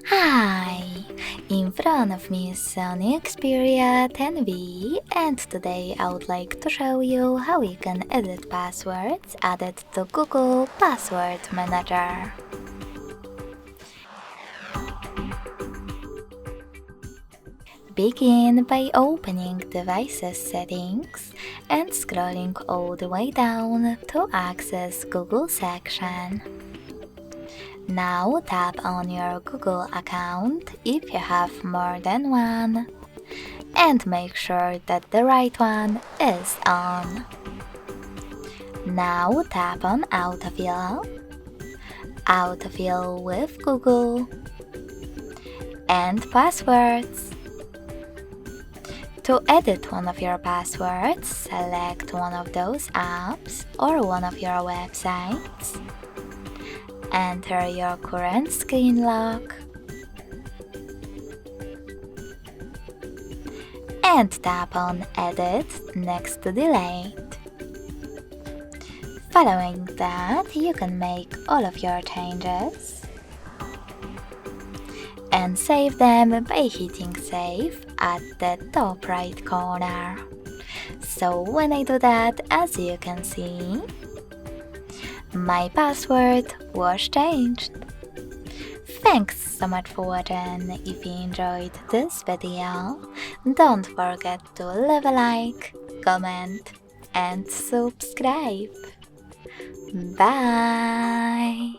Hi! In front of me is SONY Xperia 10V, and today I would like to show you how you can edit passwords added to Google Password Manager. Begin by opening Devices Settings and scrolling all the way down to access Google section. Now tap on your Google account if you have more than one, and make sure that the right one is on. Now tap on Autofill, Autofill with Google, and Passwords. To edit one of your passwords, select one of those apps or one of your websites. Enter your current screen lock and tap on Edit next to Delete. Following that, you can make all of your changes and save them by hitting Save at the top right corner. So when I do that, as you can see, my password was changed. Thanks so much for watching. If you enjoyed this video, don't forget to leave a like, comment and subscribe. Bye!